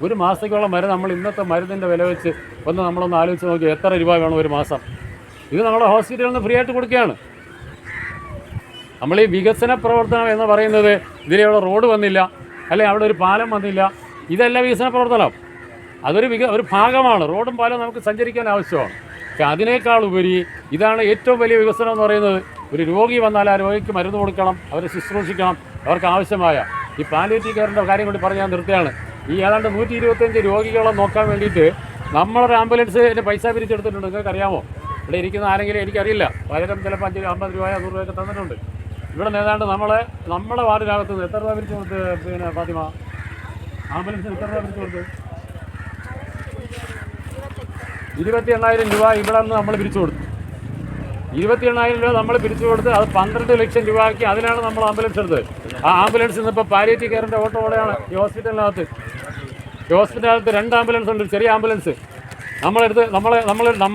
ഒരു മാസത്തേക്കുള്ള മരുന്ന് നമ്മൾ ഇന്നത്തെ മരുന്നിൻ്റെ വില വെച്ച് നമ്മളൊന്ന് ആലോചിച്ച് നോക്കി എത്ര രൂപ വേണം ഒരു മാസം. ഇത് നമ്മുടെ ഹോസ്പിറ്റലിൽ നിന്ന് ഫ്രീ ആയിട്ട് കൊടുക്കുകയാണ്. നമ്മൾ ഈ വികസന പ്രവർത്തനം എന്ന് പറയുന്നത് ഇതിലുള്ള റോഡ് വന്നില്ല, അല്ലെങ്കിൽ അവിടെ ഒരു പാലം വന്നില്ല, ഇതല്ല വികസന പ്രവർത്തനം. അതൊരു ഒരു ഭാഗമാണ്. റോഡും പാലം നമുക്ക് സഞ്ചരിക്കാൻ ആവശ്യമാണ്. പക്ഷേ അതിനേക്കാൾ ഉപരി ഇതാണ് ഏറ്റവും വലിയ വികസനം എന്ന് പറയുന്നത്. ഒരു രോഗി വന്നാൽ ആ രോഗിക്ക് മരുന്ന് കൊടുക്കണം, അവരെ ശുശ്രൂഷിക്കണം, അവർക്ക് ആവശ്യമായ ഈ പാലിയേറ്റീവ് കെയറിൻ്റെ കാര്യം കൂടി പറഞ്ഞ് ഞാൻ നിർത്തിയാണ്. ഈ ഏതാണ്ട് 125 രോഗികളെ നോക്കാൻ വേണ്ടിയിട്ട് നമ്മളൊരു ആംബുലൻസിന് പൈസ പിരിച്ചെടുത്തിട്ടുണ്ട്. നിങ്ങൾക്കറിയാമോ? ഇവിടെ ഇരിക്കുന്ന ആരെങ്കിലും എനിക്കറിയില്ല. പലരും ചിലപ്പോൾ 50 രൂപ 100 രൂപയൊക്കെ തന്നിട്ടുണ്ട്. ഇവിടെ നേതാണ്ട് നമ്മുടെ വാർഡിനകത്ത് നിന്ന് എത്ര രൂപ പിരിച്ചു കൊടുത്ത് പിന്നെ ഫാത്തിമ ആംബുലൻസിന് എത്ര രൂപ പിരിച്ചു കൊടുത്ത്? 28,000 രൂപ ഇവിടെ നിന്ന് നമ്മൾ പിരിച്ചു കൊടുത്തു. 28,000 രൂപ നമ്മൾ പിരിച്ചു കൊടുത്ത് അത് 12 ലക്ഷം രൂപയ്ക്ക് അതിനാണ് നമ്മൾ ആംബുലൻസ് എടുത്തത്. ആ ആംബുലൻസ് ഇന്നിപ്പോൾ പാലിയേറ്റീവ് കെയറിൻ്റെ ഓട്ടോ ഓടെയാണ് ഈ ഹോസ്പിറ്റലിനകത്ത്. ഈ ഹോസ്പിറ്റലിനകത്ത് 2 ആംബുലൻസ് ഉണ്ട്, ചെറിയ ആംബുലൻസ്.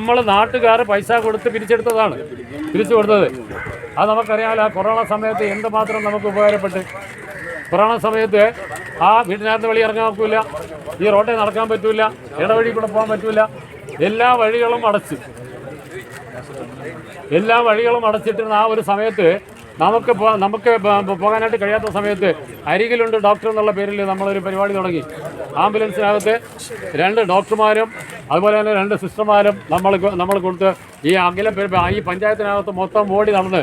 നമ്മൾ നാട്ടുകാർ പൈസ കൊടുത്ത് പിരിച്ചെടുത്തതാണ്, പിരിച്ചു കൊടുത്തത്. അത് നമുക്കറിയാമല്ലോ. കൊറോണ സമയത്ത് എന്തുമാത്രം നമുക്ക് ഉപകാരപ്പെട്ട്. കൊറോണ സമയത്ത് ആ വീട്ടിനകത്ത് വെളി ഇറങ്ങാൻ നോക്കില്ല, ഈ റോഡിൽ നടക്കാൻ പറ്റില്ല, ഇടവഴി കൂടെ പോകാൻ പറ്റില്ല. എല്ലാ വഴികളും അടച്ചിട്ടിരുന്ന ആ ഒരു സമയത്ത് നമുക്ക് പോകാനായിട്ട് കഴിയാത്ത സമയത്ത് അരികിലുണ്ട് ഡോക്ടർ എന്നുള്ള പേരിൽ നമ്മളൊരു പരിപാടി തുടങ്ങി. ആംബുലൻസിനകത്ത് 2 ഡോക്ടർമാരും അതുപോലെ തന്നെ 2 സിസ്റ്റർമാരും നമ്മൾ കൊടുത്ത് ഈ പഞ്ചായത്തിനകത്ത് മൊത്തം ഓടി നടന്ന്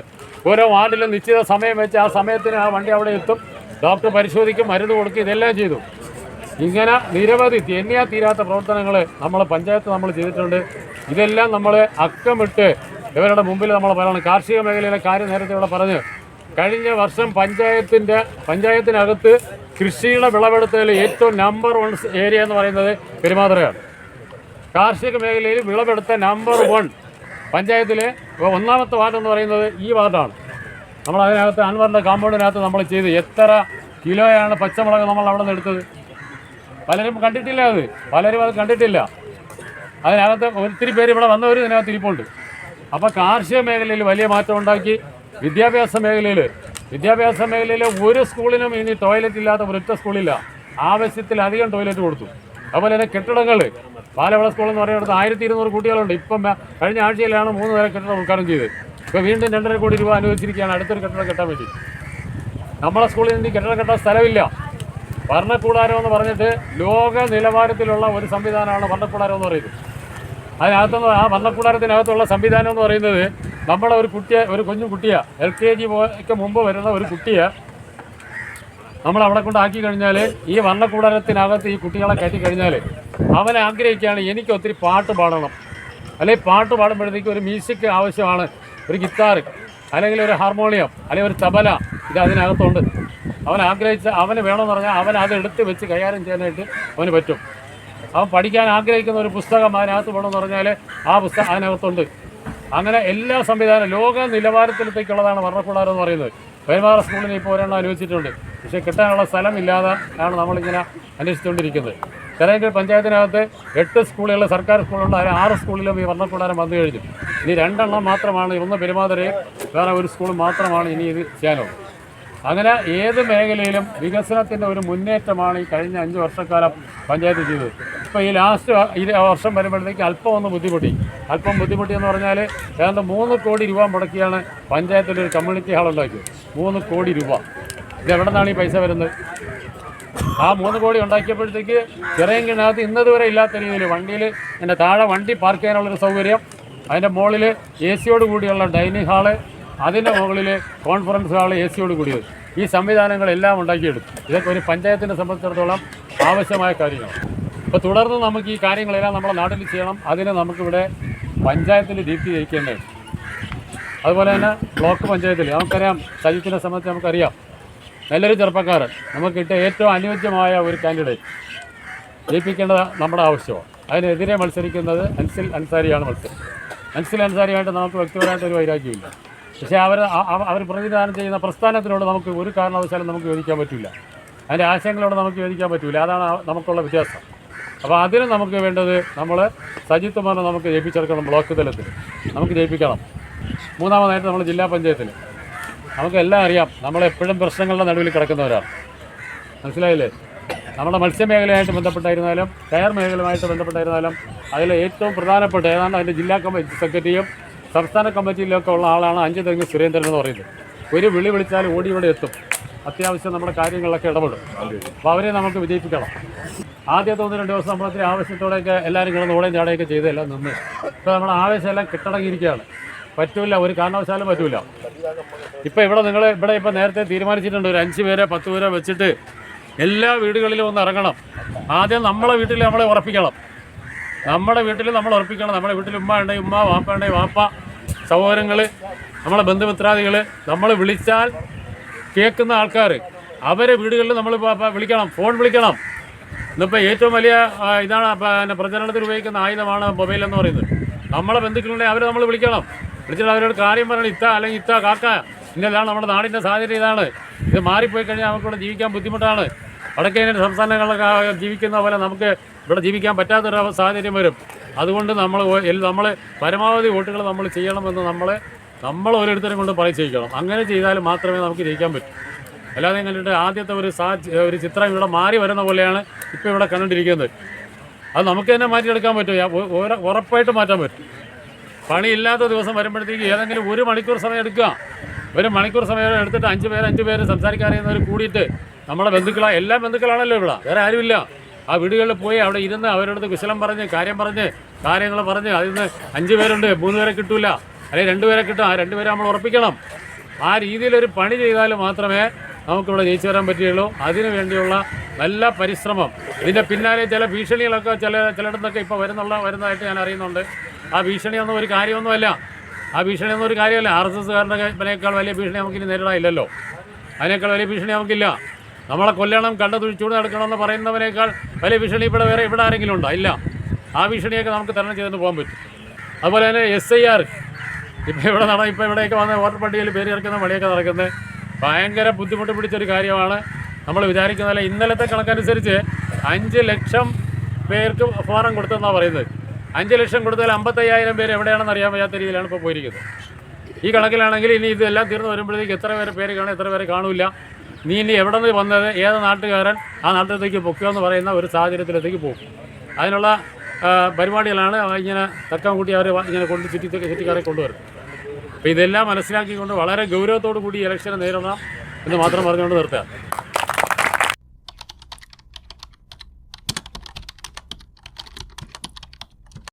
ഓരോ വാർഡിലും നിശ്ചിത സമയം വെച്ച് ആ സമയത്തിന് ആ വണ്ടി അവിടെ എത്തും, ഡോക്ടർ പരിശോധിക്കും, മരുന്ന് കൊടുക്കും, ഇതെല്ലാം ചെയ്തു. ഇങ്ങനെ നിരവധി എണ്ണിയാ തീരാത്ത പ്രവർത്തനങ്ങൾ പഞ്ചായത്ത് നമ്മൾ ചെയ്തിട്ടുണ്ട്. ഇതെല്ലാം നമ്മൾ അക്കമിട്ട് ഇവരുടെ മുമ്പിൽ നമ്മൾ പറയണം. കാർഷിക മേഖലയിലെ കാര്യം നേരത്തെ ഇവിടെ പറഞ്ഞ് കഴിഞ്ഞ വർഷം പഞ്ചായത്തിനകത്ത് കൃഷിയുടെ വിളവെടുത്തതിൽ ഏറ്റവും നമ്പർ 1 ഏരിയ എന്ന് പറയുന്നത് പെരുമാതുറയാണ്. കാർഷിക മേഖലയിൽ വിളവെടുത്ത നമ്പർ 1 പഞ്ചായത്തിലെ 1ാമത്തെ വാർഡ് എന്ന് പറയുന്നത് ഈ വാർഡാണ്. നമ്മളതിനകത്ത് അൻവറിൻ്റെ കാമ്പൗണ്ടിനകത്ത് നമ്മൾ ചെയ്ത് എത്ര കിലോയാണ് പച്ചമുളക് നമ്മൾ അവിടെ നിന്ന് എടുത്തത്. പലരും കണ്ടിട്ടില്ല, പലരും അത് കണ്ടിട്ടില്ല. അതിനകത്ത് ഒത്തിരി പേര് ഇവിടെ വന്നവർ ഇതിനകത്ത് ഇരിപ്പുണ്ട്. അപ്പോൾ കാർഷിക മേഖലയിൽ വലിയ മാറ്റം ഉണ്ടാക്കി. വിദ്യാഭ്യാസ മേഖലയിൽ ഒരു സ്കൂളിനും ഇനി ടോയ്ലറ്റ് ഇല്ലാത്ത ഒരൊറ്റ സ്കൂളില്ല. ആവശ്യത്തിലധികം ടോയ്ലറ്റ് കൊടുത്തു. അതുപോലെ തന്നെ കെട്ടിടങ്ങൾ പാലവിള സ്കൂളെന്ന് പറയുന്നത് 1200 കുട്ടികളുണ്ട്. ഇപ്പം കഴിഞ്ഞ ആഴ്ചയിലാണ് 3 നില കെട്ടിടം ഉദ്ഘാടനം ചെയ്തത്. ഇപ്പോൾ വീണ്ടും 2.5 കോടി രൂപ അനുവദിച്ചിരിക്കുകയാണ് അടുത്തൊരു കെട്ടിടം കെട്ടാൻ വേണ്ടി. നമ്മളെ സ്കൂളിൽ നിന്ന് കെട്ടിടം കെട്ടാൻ സ്ഥലമില്ല. ഭരണകൂടാരം എന്ന് പറഞ്ഞിട്ട് ലോക നിലവാരത്തിലുള്ള ഒരു സംവിധാനമാണ് ഭരണകൂടാരം എന്ന് പറയുന്നത്. അതിനകത്തുനിന്ന് ആ ഭരണകൂടാരത്തിനകത്തുള്ള സംവിധാനം എന്ന് പറയുന്നത് നമ്മളെ ഒരു കുഞ്ഞു കുട്ടിയെ LKG ഒക്കെ മുമ്പ് വരുന്ന ഒരു കുട്ടിയെ നമ്മൾ അവിടെ കൊണ്ടാക്കി കഴിഞ്ഞാൽ ഈ ഭരണകൂടാരത്തിനകത്ത് ഈ കുട്ടികളെ കയറ്റി കഴിഞ്ഞാൽ അവനെ ആഗ്രഹിക്കുകയാണ് എനിക്ക് ഒത്തിരി പാട്ട് പാടണം, അല്ലെങ്കിൽ പാട്ട് പാടുമ്പോഴത്തേക്ക് ഒരു മ്യൂസിക് ആവശ്യമാണ്, ഒരു ഗിത്താർ അല്ലെങ്കിൽ ഒരു ഹാർമോണിയം അല്ലെങ്കിൽ ഒരു തബല, ഇത് അതിനകത്തുണ്ട്. അവന് വേണമെന്ന് പറഞ്ഞാൽ അവൻ അത് എടുത്ത് വെച്ച് കൈകാര്യം ചെയ്യാനായിട്ട് അവന് പറ്റും. അവൻ പഠിക്കാൻ ആഗ്രഹിക്കുന്ന ഒരു പുസ്തകം അതിനകത്ത് വേണമെന്ന് പറഞ്ഞാൽ ആ പുസ്തകം അതിനകത്തുണ്ട്. അങ്ങനെ എല്ലാ സംവിധാനം ലോക നിലവാരത്തിലേക്കുള്ളതാണ് ഭരണകൂടാരം എന്ന് പറയുന്നത്. പെരുമാറ സ്കൂളിന് ഇപ്പോൾ ഒരെണ്ണം അനുവദിച്ചിട്ടുണ്ട്. പക്ഷേ കിട്ടാനുള്ള സ്ഥലമില്ലാതെ ആണ് നമ്മളിങ്ങനെ അന്വേഷിച്ചുകൊണ്ടിരിക്കുന്നത്. ചിലയെങ്കിൽ പഞ്ചായത്തിനകത്ത് 8 സ്കൂളുകൾ സർക്കാർ സ്കൂളുണ്ട്. അതിൽ 6 സ്കൂളിലും ഈ ഭരണകൂടാരം വന്നു കഴിഞ്ഞു. ഇനി 2 എണ്ണം മാത്രമാണ്, ഒന്ന് പെരുമാതുറയും വേറെ ഒരു സ്കൂൾ മാത്രമാണ് ഇനി ഇത് ചെയ്യാനുള്ളത്. അങ്ങനെ ഏത് മേഖലയിലും വികസനത്തിൻ്റെ ഒരു മുന്നേറ്റമാണ് ഈ കഴിഞ്ഞ 5 വർഷക്കാലം പഞ്ചായത്ത് ചെയ്തത്. ഇപ്പോൾ ഈ ലാസ്റ്റ് വർഷം വരുമ്പോഴത്തേക്ക് അല്പം ബുദ്ധിമുട്ടി എന്ന് പറഞ്ഞാൽ ഏതാണ്ട് 3 കോടി രൂപ മുടക്കിയാണ് പഞ്ചായത്തിൽ ഒരു കമ്മ്യൂണിറ്റി ഹാൾ ഉണ്ടാക്കിയത്. 3 കോടി രൂപ. ഇത് എവിടെ നിന്നാണ് ഈ പൈസ വരുന്നത്? ആ 3 കോടി ഉണ്ടാക്കിയപ്പോഴത്തേക്ക് ചിറയങ്കിനകത്ത് ഇന്നതുവരെ ഇല്ലാത്ത രീതിയിൽ വണ്ടിയിൽ എൻ്റെ താഴെ വണ്ടി പാർക്ക് ചെയ്യാനുള്ളൊരു സൗകര്യം, അതിൻ്റെ മുകളിൽ AC കൂടിയുള്ള ഡൈനിങ് ഹാള്, അതിൻ്റെ മുകളിൽ കോൺഫറൻസ് ഹാള് AC കൂടിയത്. ഈ സംവിധാനങ്ങളെല്ലാം ഉണ്ടാക്കിയെടുത്തു. ഇതൊക്കെ ഒരു പഞ്ചായത്തിനെ സംബന്ധിച്ചിടത്തോളം ആവശ്യമായ കാര്യങ്ങളാണ്. അപ്പോൾ തുടർന്ന് നമുക്ക് ഈ കാര്യങ്ങളെല്ലാം നമ്മുടെ നാട്ടിൽ ചെയ്യണം. അതിന് നമുക്കിവിടെ പഞ്ചായത്തിൽ ദീപ്തീകരിക്കേണ്ടത്. അതുപോലെ തന്നെ ബ്ലോക്ക് പഞ്ചായത്തിൽ നമുക്കറിയാം, സജിത്തിനെ സംബന്ധിച്ച് നമുക്കറിയാം, നല്ലൊരു ചെറുപ്പക്കാരൻ, നമുക്ക് കിട്ടിയ ഏറ്റവും അനുയോജ്യമായ ഒരു കാൻഡിഡേറ്റ് ജയിപ്പിക്കേണ്ടത് നമ്മുടെ ആവശ്യമാണ്. അതിനെതിരെ മത്സരിക്കുന്നത് അൻസിൽ അൻസാരിയാണ് മത്സരം. അൻസിൽ അൻസാരിയായിട്ട് നമുക്ക് വ്യക്തിപരമായിട്ടൊരു വൈരാഗ്യമില്ല. പക്ഷേ അവർ പ്രതിനിധാനം ചെയ്യുന്ന പ്രസ്ഥാനത്തിനോട് നമുക്ക് ഒരു കാരണവശാലും നമുക്ക് യോജിക്കാൻ പറ്റില്ല. അതിൻ്റെ ആശയങ്ങളോട് നമുക്ക് യോജിക്കാൻ പറ്റില്ല. അതാണ് നമുക്കുള്ള വ്യത്യാസം. അപ്പോൾ അതിന് നമുക്ക് വേണ്ടത് നമ്മൾ സജിത്ത് കുമാറിനെ നമുക്ക് ജയിപ്പിച്ചെടുക്കണം. ബ്ലോക്ക് തലത്തിൽ നമുക്ക് ജയിപ്പിക്കണം. മൂന്നാമതായിട്ട് നമ്മൾ ജില്ലാ പഞ്ചായത്തിൽ നമുക്കെല്ലാം അറിയാം, നമ്മളെപ്പോഴും പ്രശ്നങ്ങളുടെ നടുവിൽ കിടക്കുന്നവരാണ്. മനസ്സിലായില്ലേ? നമ്മുടെ മത്സ്യമേഖലയായിട്ട് ബന്ധപ്പെട്ടായിരുന്നാലും കയർ മേഖലയുമായിട്ട് ബന്ധപ്പെട്ടായിരുന്നാലും അതിൽ ഏറ്റവും പ്രധാനപ്പെട്ട ഏതാണ്ട് അതിൻ്റെ ജില്ലാ കമ്മിറ്റി സെക്രട്ടറിയും സംസ്ഥാന കമ്മിറ്റിയിലൊക്കെ ഉള്ള ആളാണ് അഞ്ചുതെങ്ങ് സുരേന്ദ്രൻ എന്ന് പറയുന്നത്. ഒരു വിളി വിളിച്ചാൽ ഓടി ഇവിടെ എത്തും. അത്യാവശ്യം നമ്മുടെ കാര്യങ്ങളിലൊക്കെ ഇടപെടും. അപ്പോൾ അവരെ നമുക്ക് വിജയിപ്പിക്കണം. ആദ്യത്തെ 1-2 ദിവസം നമ്മളത്തിരി ആവശ്യത്തോടെയൊക്കെ എല്ലാവരും കിടന്ന് ഓടേം ചാടയൊക്കെ ചെയ്ത് എല്ലാം നിന്ന് ഇപ്പോൾ നമ്മുടെ ആവേശമെല്ലാം കിട്ടടങ്ങിയിരിക്കുകയാണ്. പറ്റില്ല, ഒരു കാരണവശാലും പറ്റില്ല. ഇപ്പോൾ ഇവിടെ ഇപ്പോൾ നേരത്തെ തീരുമാനിച്ചിട്ടുണ്ട്, ഒരു 5 പേരെ 10 പേരെ വെച്ചിട്ട് എല്ലാ വീടുകളിലും ഒന്ന് ഇറങ്ങണം. ആദ്യം നമ്മളെ വീട്ടിൽ നമ്മളെ ഉറപ്പിക്കണം. നമ്മുടെ വീട്ടിൽ നമ്മൾ ഉറപ്പിക്കണം. നമ്മുടെ വീട്ടിൽ ഉമ്മ ഉണ്ടെങ്കിൽ ഉമ്മ, വാപ്പ ഉണ്ടെങ്കിൽ വാപ്പ, സഹോദരങ്ങൾ, നമ്മളെ ബന്ധുമിത്രാദികൾ, നമ്മൾ വിളിച്ചാൽ കേൾക്കുന്ന ആൾക്കാർ, അവരെ വീടുകളിൽ നമ്മൾ വിളിക്കണം, ഫോൺ വിളിക്കണം. ഇന്നിപ്പോൾ ഏറ്റവും വലിയ ഇതാണ് പിന്നെ പ്രചരണത്തിന് ഉപയോഗിക്കുന്ന ആയുധമാണ് മൊബൈൽ എന്ന് പറയുന്നത്. നമ്മളെ ബന്ധുക്കളുണ്ടെങ്കിൽ അവരെ നമ്മൾ വിളിക്കണം. വിളിച്ചിട്ട് അവരോട് കാര്യം പറയണം, ഇത്ത അല്ലെങ്കിൽ ഇത്ത കാക്ക, ഇന്നതാണ് നമ്മുടെ നാടിൻ്റെ സാഹചര്യം, ഇതാണ്, ഇത് മാറിപ്പോയി കഴിഞ്ഞാൽ നമുക്കിവിടെ ജീവിക്കാൻ ബുദ്ധിമുട്ടാണ്. വടക്കേ സംസ്ഥാനങ്ങളിലൊക്കെ ജീവിക്കുന്ന പോലെ നമുക്ക് ഇവിടെ ജീവിക്കാൻ പറ്റാത്തൊരു സാഹചര്യം വരും. അതുകൊണ്ട് നമ്മൾ പരമാവധി വോട്ടുകൾ നമ്മൾ ചെയ്യണമെന്ന് നമ്മൾ ഓരോരുത്തരും കൊണ്ട് പറയിച്ചിരിക്കണം. അങ്ങനെ ചെയ്താൽ മാത്രമേ നമുക്ക് ജയിക്കാൻ പറ്റൂ. അല്ലാതെ കണ്ടിട്ട് ആദ്യത്തെ ഒരു ചിത്രം ഇവിടെ മാറി വരുന്ന പോലെയാണ് ഇപ്പോൾ ഇവിടെ കണ്ടുകൊണ്ടിരിക്കുന്നത്. അത് നമുക്ക് തന്നെ മാറ്റിയെടുക്കാൻ പറ്റും, ഉറപ്പായിട്ട് മാറ്റാൻ പറ്റും. പണിയില്ലാത്ത ദിവസം വരുമ്പോഴത്തേക്ക് ഏതെങ്കിലും 1 മണിക്കൂർ സമയം എടുക്കുക. 1 മണിക്കൂർ സമയം എടുത്തിട്ട് 5 പേര് സംസാരിക്കാറിയുന്നവർ കൂടിയിട്ട് നമ്മുടെ എല്ലാ ബന്ധുക്കളാണല്ലോ ഇവിടെ, വേറെ ആരുമില്ല. ആ വീടുകളിൽ പോയി അവിടെ ഇരുന്ന് അവരോട് കുശലം പറഞ്ഞ് കാര്യങ്ങൾ പറഞ്ഞ് അതിൽ നിന്ന് 5 പേരുണ്ട്, 3 പേരെ കിട്ടൂല, അല്ലെങ്കിൽ 2 പേരെ കിട്ടും. ആ 2 പേരെ നമ്മൾ ഉറപ്പിക്കണം. ആ രീതിയിലൊരു പണി ചെയ്താൽ മാത്രമേ നമുക്കിവിടെ ജയിച്ചു വരാൻ പറ്റുകയുള്ളൂ. അതിനു വേണ്ടിയുള്ള നല്ല പരിശ്രമം. ഇതിൻ്റെ പിന്നാലെ ചില ഭീഷണികളൊക്കെ ചിലയിടത്തൊക്കെ ഇപ്പോൾ വരുന്നതായിട്ട് ഞാൻ അറിയുന്നുണ്ട്. ആ ഭീഷണിയൊന്നും ഒരു കാര്യമൊന്നുമല്ല. RSSകാരനേക്കാൾ വലിയ ഭീഷണി നമുക്കിനി നേരിടാനില്ലല്ലോ. അതിനേക്കാൾ വലിയ ഭീഷണി നമുക്കില്ല. നമ്മളെ കൊല്ലണം, ചൂട് നടക്കണമെന്ന് പറയുന്നവനേക്കാൾ വലിയ ഭീഷണി ഇവിടെ ആരെങ്കിലും ഉണ്ടോ? ഇല്ല. ആ ഭീഷണിയൊക്കെ നമുക്ക് തരണം ചെയ്തിട്ട് പോകാൻ പറ്റും. അതുപോലെ തന്നെ SIR ഇപ്പോൾ ഇവിടെയൊക്കെ വന്ന് വോട്ടർ പട്ടികയിൽ പേര് ചേർക്കുന്ന പണിയൊക്കെ നടക്കുന്നത് ഭയങ്കര ബുദ്ധിമുട്ട് പിടിച്ചൊരു കാര്യമാണ്. നമ്മൾ വിചാരിക്കുന്നതല്ല. ഇന്നലത്തെ കണക്കനുസരിച്ച് 5 ലക്ഷം പേർക്ക് ഫോറം കൊടുത്തെന്നാണ് പറയുന്നത്. 5 ലക്ഷം കൊടുത്താൽ 55,000 പേര് എവിടെയാണെന്ന് അറിയാൻ വയ്യാത്ത രീതിയിലാണ് ഇപ്പോൾ പോയിരിക്കുന്നത്. ഈ കണക്കിലാണെങ്കിൽ ഇനി ഇതെല്ലാം തീർന്നു വരുമ്പോഴത്തേക്ക് എത്ര പേര് കാണും, എത്ര പേര് കാണില്ല. ഇനി എവിടെ നിന്ന് വന്നത്, ഏത് നാട്ടുകാരൻ ആ നാട്ടിലേക്ക് പൊക്കുകയെന്ന് പറയുന്ന ഒരു സാഹചര്യത്തിലേക്ക് പോകും. അതിനുള്ള പരിപാടികളാണ് ഇങ്ങനെ തക്കം കൂട്ടി അവർ ഇങ്ങനെ ചുറ്റിക്കാരെ കൊണ്ടുവരുന്നത്. അപ്പോൾ ഇതെല്ലാം മനസ്സിലാക്കിക്കൊണ്ട് വളരെ ഗൗരവത്തോടു കൂടി ഇലക്ഷനെ നേരിടണം എന്ന് മാത്രം പറഞ്ഞുകൊണ്ട് നിർത്തുക.